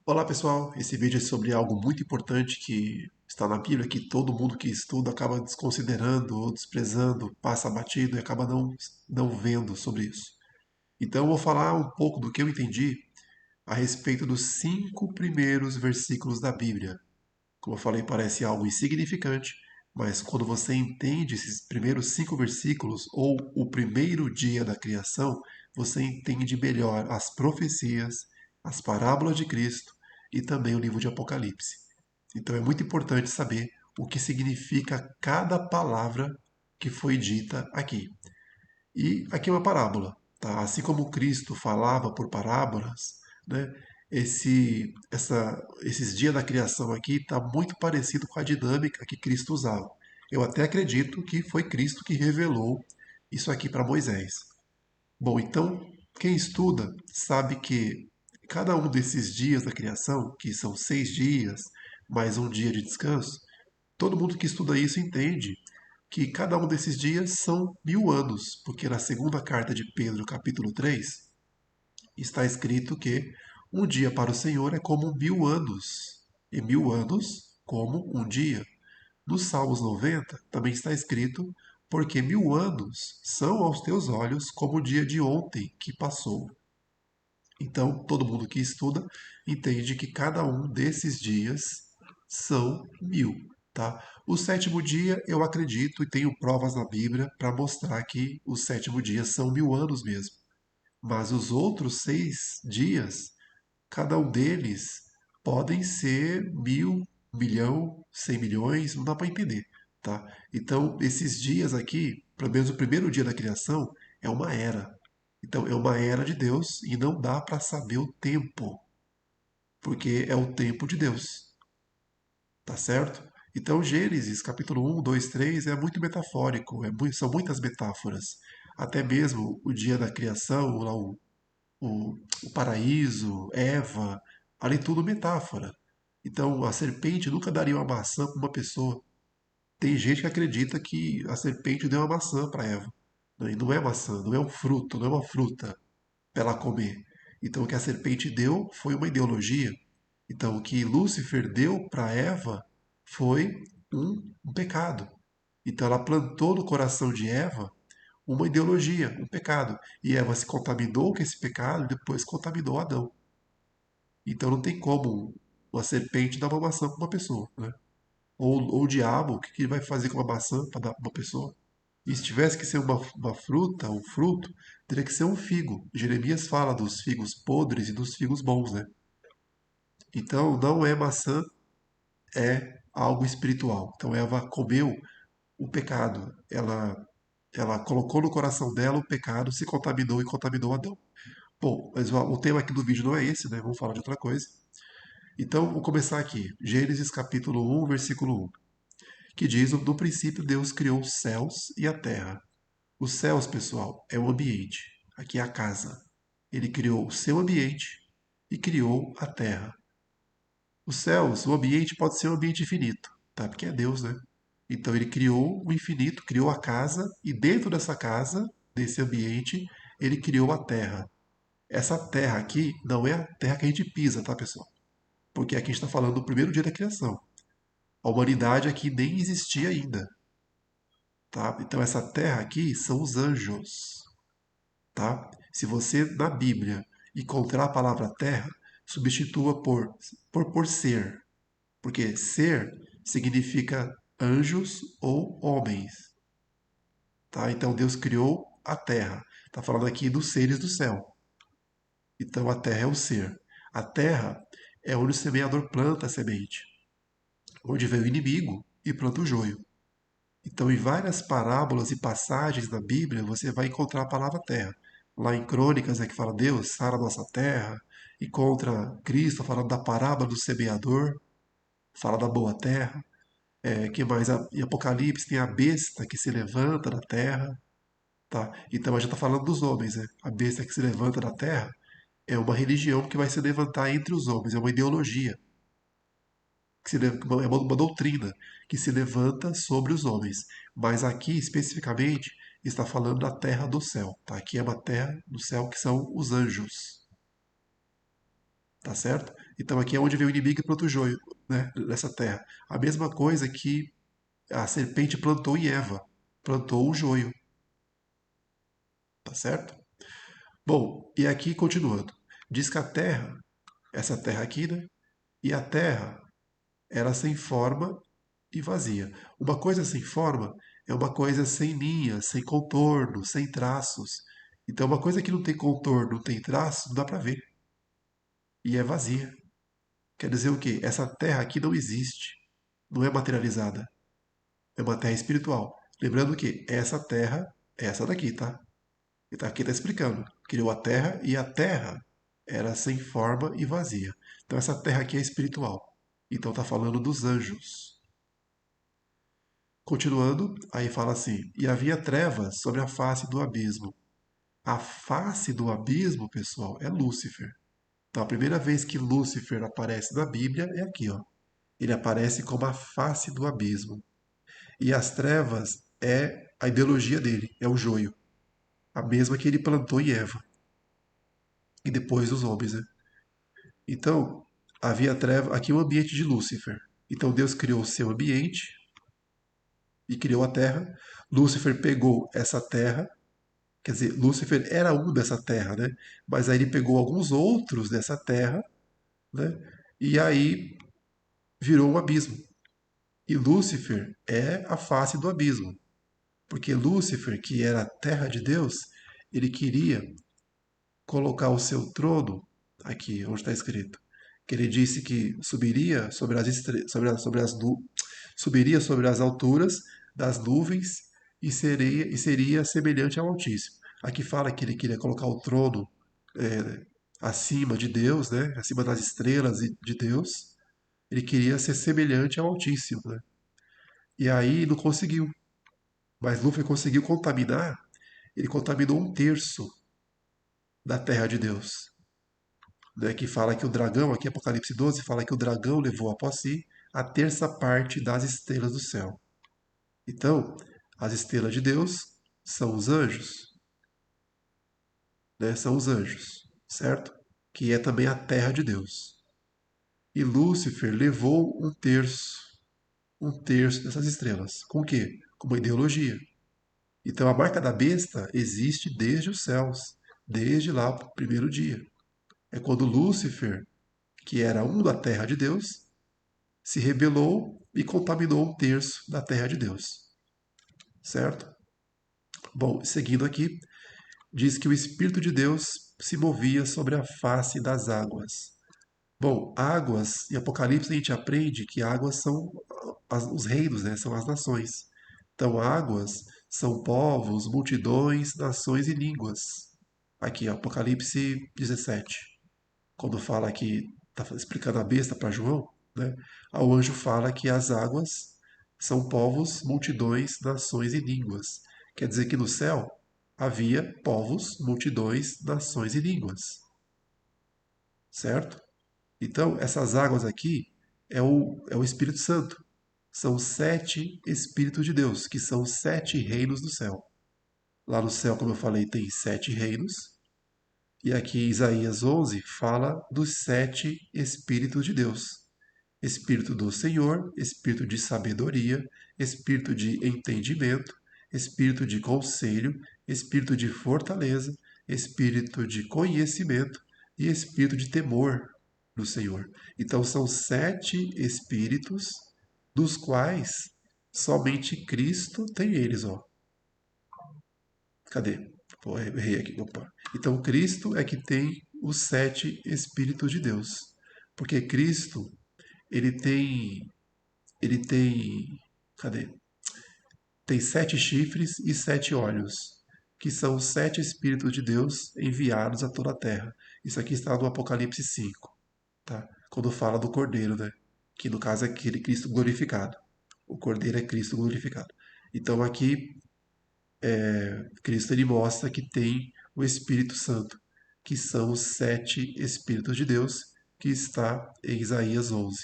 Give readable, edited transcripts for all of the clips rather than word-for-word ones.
Olá pessoal, esse vídeo é sobre algo muito importante que está na Bíblia, que todo mundo que estuda acaba desconsiderando ou desprezando, passa batido e acaba não vendo sobre isso. Então eu vou falar um pouco do que eu entendi a respeito dos 5 primeiros versículos da Bíblia. Como eu falei, parece algo insignificante, mas quando você entende esses primeiros 5 versículos, ou o primeiro dia da criação, você entende melhor as profecias, as parábolas de Cristo e também o livro de Apocalipse. Então é muito importante saber o que significa cada palavra que foi dita aqui. E aqui é uma parábola, tá? Assim como Cristo falava por parábolas, né? Esses dias da criação aqui está muito parecido com a dinâmica que Cristo usava. Eu até acredito que foi Cristo que revelou isso aqui para Moisés. Bom, então quem estuda sabe que cada um desses dias da criação, que são 6 dias mais um dia de descanso, todo mundo que estuda isso entende que cada um desses dias são 1000 anos, porque na segunda carta de Pedro, capítulo 3, está escrito que um dia para o Senhor é como 1000 anos, e 1000 anos como um dia. Nos Salmos 90 também está escrito, porque 1000 anos são aos teus olhos como o dia de ontem que passou. Então, todo mundo que estuda entende que cada um desses dias são 1000, tá? O sétimo dia, eu acredito e tenho provas na Bíblia para mostrar que o sétimo dia são 1000 anos mesmo. Mas os outros 6 dias, cada um deles podem ser 1000, 1 milhão, 100 milhões, não dá para entender, tá? Então, esses dias aqui, pelo menos o primeiro dia da criação, é uma era. Então, é uma era de Deus e não dá para saber o tempo, porque é o tempo de Deus, tá certo? Então, Gênesis, capítulo 1, 2, 3 é muito metafórico, são muitas metáforas. Até mesmo o dia da criação, lá o paraíso, Eva, ali tudo metáfora. Então, a serpente nunca daria uma maçã para uma pessoa. Tem gente que acredita que a serpente deu uma maçã para Eva. E não é maçã, não é um fruto, não é uma fruta para ela comer. Então, o que a serpente deu foi uma ideologia. Então, o que Lúcifer deu para Eva foi um pecado. Então, ela plantou no coração de Eva uma ideologia, um pecado. E Eva se contaminou com esse pecado e depois contaminou Adão. Então, não tem como uma serpente dar uma maçã para uma pessoa, né? Ou o diabo, o que ele vai fazer com uma maçã para dar para uma pessoa? E se tivesse que ser uma fruta, um fruto, teria que ser um figo. Jeremias fala dos figos podres e dos figos bons, né? Então, não é maçã, é algo espiritual. Então, Eva comeu o pecado. Ela colocou no coração dela o pecado, se contaminou e contaminou Adão. Bom, mas o tema aqui do vídeo não é esse, né? Vamos falar de outra coisa. Então, vou começar aqui. Gênesis capítulo 1, versículo 1, que diz: no princípio Deus criou os céus e a terra. Os céus, pessoal, é o ambiente. Aqui é a casa. Ele criou o seu ambiente e criou a terra. Os céus, o ambiente pode ser um ambiente infinito, tá? Porque é Deus, né? Então ele criou o infinito, criou a casa e dentro dessa casa, desse ambiente, ele criou a terra. Essa terra aqui não é a terra que a gente pisa, tá, pessoal? Porque aqui a gente está falando do primeiro dia da criação. A humanidade aqui nem existia ainda, tá? Então essa terra aqui são os anjos, tá? Se você na Bíblia encontrar a palavra terra, substitua por ser, porque ser significa anjos ou homens, tá? Então Deus criou a terra. Está falando aqui dos seres do céu. Então a terra é o ser. A terra é onde o semeador planta a semente, onde vem o inimigo e planta o joio. Então, em várias parábolas e passagens da Bíblia, você vai encontrar a palavra terra. Lá em Crônicas é que fala Deus, sara a nossa terra. Encontra Cristo falando da parábola do semeador, fala da boa terra. Que mais? Em Apocalipse tem a besta que se levanta da terra. Tá? Então a gente está falando dos homens. Né? A besta que se levanta da terra é uma religião que vai se levantar entre os homens, é uma ideologia, é uma doutrina que se levanta sobre os homens. Mas aqui, especificamente, está falando da terra do céu. Tá? Aqui é uma terra do céu que são os anjos. Tá certo? Então aqui é onde vem o inimigo e planta o joio, né, nessa terra. A mesma coisa que a serpente plantou em Eva, plantou o joio, tá certo? Bom, e aqui continuando. Diz que a terra, essa terra aqui, né? E a terra era sem forma e vazia. Uma coisa sem forma é uma coisa sem linhas, sem contorno, sem traços. Então, uma coisa que não tem contorno, não tem traços, não dá para ver. E é vazia. Quer dizer o quê? Essa terra aqui não existe. Não é materializada. É uma terra espiritual. Lembrando que essa terra é essa daqui, tá? E tá aqui tá explicando. Criou a terra e a terra era sem forma e vazia. Então essa terra aqui é espiritual. Então tá falando dos anjos. Continuando, aí fala assim: e havia trevas sobre a face do abismo. A face do abismo, pessoal, é Lúcifer. Então a primeira vez que Lúcifer aparece na Bíblia é aqui, ó. Ele aparece como a face do abismo. E as trevas é a ideologia dele, é o joio. A mesma que ele plantou em Eva. E depois os homens, né? Então, havia treva, aqui o ambiente de Lúcifer. Então Deus criou o seu ambiente e criou a terra. Lúcifer pegou essa terra, quer dizer, Lúcifer era um dessa terra, né? Mas aí ele pegou alguns outros dessa terra, né? E aí virou um abismo. E Lúcifer é a face do abismo. Porque Lúcifer, que era a terra de Deus, ele queria colocar o seu trono aqui, onde está escrito, que ele disse que subiria sobre as subiria sobre as alturas das nuvens e seria semelhante ao Altíssimo. Aqui fala que ele queria colocar o trono acima de Deus, né? Acima das estrelas de Deus. Ele queria ser semelhante ao Altíssimo, né? E aí não conseguiu. Mas Lúcifer conseguiu contaminar. Ele contaminou um terço da terra de Deus, né, que fala que o dragão, aqui Apocalipse 12, fala que o dragão levou após si a terça parte das estrelas do céu. Então, as estrelas de Deus são os anjos, né, são os anjos, certo? Que é também a terra de Deus. E Lúcifer levou um terço dessas estrelas. Com o quê? Com uma ideologia. Então a marca da besta existe desde os céus, desde lá o primeiro dia. É quando Lúcifer, que era um da terra de Deus, se rebelou e contaminou um terço da terra de Deus. Certo? Bom, seguindo aqui, diz que o Espírito de Deus se movia sobre a face das águas. Bom, águas, em Apocalipse a gente aprende que águas são os reinos, né? São as nações. Então, águas são povos, multidões, nações e línguas. Aqui, Apocalipse 17. Quando fala que está explicando a besta para João, né? O anjo fala que as águas são povos, multidões, nações e línguas. Quer dizer que no céu havia povos, multidões, nações e línguas, certo? Então, essas águas aqui é o Espírito Santo. São 7 Espíritos de Deus, que são 7 reinos do céu. Lá no céu, como eu falei, tem 7 reinos. E aqui Isaías 11 fala dos 7 Espíritos de Deus. Espírito do Senhor, espírito de sabedoria, espírito de entendimento, espírito de conselho, espírito de fortaleza, espírito de conhecimento e espírito de temor do Senhor. Então são 7 espíritos, dos quais somente Cristo tem eles, ó. Cadê? Pô, errei aqui. Opa. Então Cristo é que tem os 7 espíritos de Deus. Porque Cristo, ele tem ele tem. Cadê? Tem 7 chifres e 7 olhos, que são os 7 Espíritos de Deus enviados a toda a terra. Isso aqui está no Apocalipse 5, tá? Quando fala do Cordeiro, né? Que no caso é aquele Cristo glorificado. O Cordeiro é Cristo glorificado. Então aqui Cristo ele mostra que tem o Espírito Santo, que são os 7 Espíritos de Deus, que está em Isaías 11.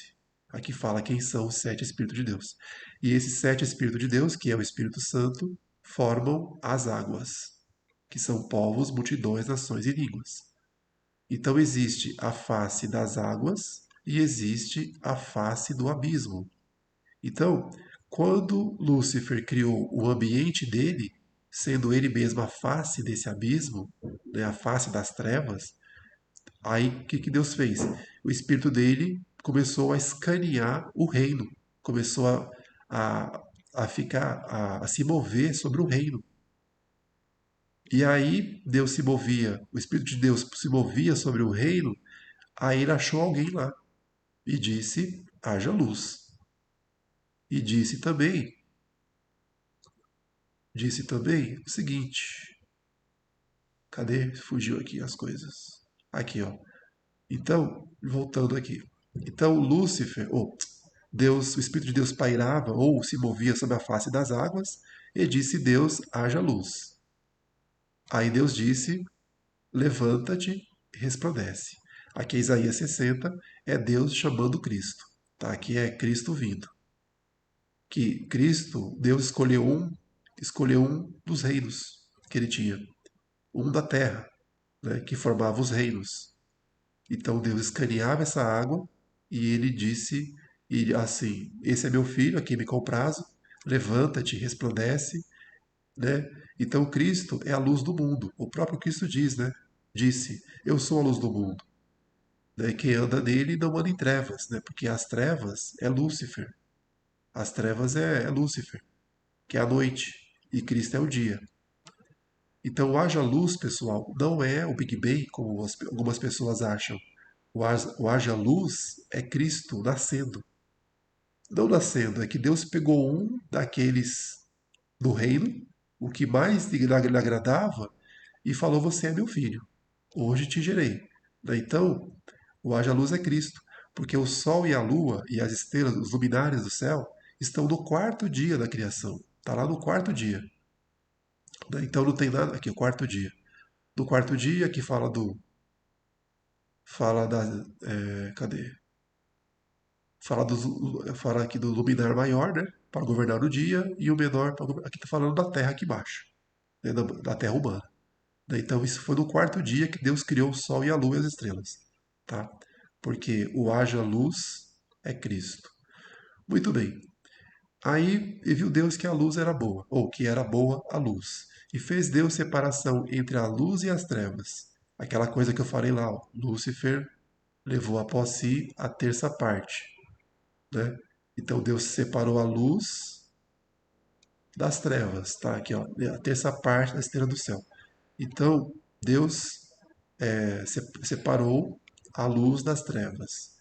Aqui fala quem são os 7 Espíritos de Deus. E esses 7 Espíritos de Deus, que é o Espírito Santo, formam as águas, que são povos, multidões, nações e línguas. Então existe a face das águas e existe a face do abismo. Então, quando Lúcifer criou o ambiente dele, sendo ele mesmo a face desse abismo, né, a face das trevas, aí o que Deus fez? O espírito dele começou a escanear o reino, começou a ficar, a se mover sobre o reino. E aí Deus se movia, o Espírito de Deus se movia sobre o reino, aí ele achou alguém lá e disse: haja luz. E disse também o seguinte: cadê? Fugiu aqui as coisas. Aqui, ó. Então, voltando aqui. Então, Lúcifer, ou Deus, o Espírito de Deus pairava ou se movia sobre a face das águas, e disse Deus: haja luz. Aí Deus disse: levanta-te e resplandece. Aqui é Isaías 60, é Deus chamando Cristo. Tá? Aqui é Cristo vindo. Que Cristo, Deus escolheu um dos reinos que ele tinha, um da terra, né, que formava os reinos. Então Deus escaneava essa água e ele disse e assim: esse é meu filho, a quem me comprazo, levanta-te, resplandece, né? Então Cristo é a luz do mundo. O próprio Cristo diz, né? Disse: eu sou a luz do mundo. Né? Quem anda nele não anda em trevas, né? Porque as trevas é Lúcifer. As trevas é Lúcifer, que é a noite, e Cristo é o dia. Então, o haja luz, pessoal, não é o Big Bang, como algumas pessoas acham. O haja luz é Cristo nascendo. Não nascendo, é que Deus pegou um daqueles do reino, o que mais lhe agradava, e falou: você é meu filho, hoje te gerei. Né? Então, o haja luz é Cristo, porque o sol e a lua e as estrelas, os luminares do céu, estão no quarto dia da criação. Está lá no quarto dia. Né? Então não tem nada aqui, o quarto dia. No quarto dia que fala da cadê? Fala aqui do luminar maior, né? Para governar o dia e o menor para governar. Aqui está falando da terra aqui embaixo, né? Da terra humana. Né? Então isso foi no quarto dia que Deus criou o sol e a lua e as estrelas, tá? Porque o haja luz é Cristo. Muito bem. Aí e viu Deus que a luz era boa, ou que era boa a luz. E fez Deus separação entre a luz e as trevas. Aquela coisa que eu falei lá, ó, Lúcifer levou após si a terça parte, né? Então Deus separou a luz das trevas, tá? Aqui, ó, a terça parte da estrela do céu. Então Deus separou a luz das trevas.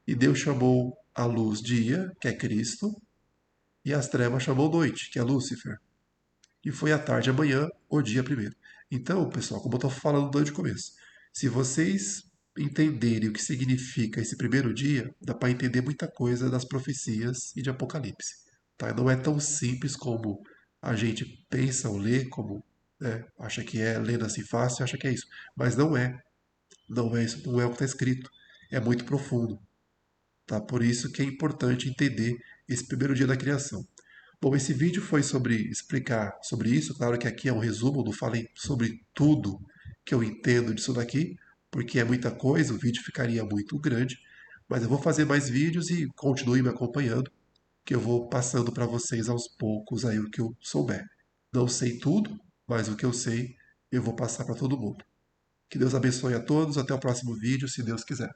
E Deus chamou a luz dia, que é Cristo, e as trevas chamou noite, que é Lúcifer. E foi a tarde e amanhã, o dia primeiro. Então, pessoal, como eu estou falando desde o começo, se vocês entenderem o que significa esse primeiro dia, dá para entender muita coisa das profecias e de Apocalipse. Tá? Não é tão simples como a gente pensa ou lê, como acha que é lendo assim fácil, acha que é isso. Mas não é. Não é isso, não é o que está escrito. É muito profundo. Tá? Por isso que é importante entender esse primeiro dia da criação. Bom, esse vídeo foi sobre explicar sobre isso. Claro que aqui é um resumo, não falei sobre tudo que eu entendo disso daqui, porque é muita coisa, o vídeo ficaria muito grande. Mas eu vou fazer mais vídeos e continue me acompanhando, que eu vou passando para vocês aos poucos aí o que eu souber. Não sei tudo, mas o que eu sei eu vou passar para todo mundo. Que Deus abençoe a todos, até o próximo vídeo, se Deus quiser.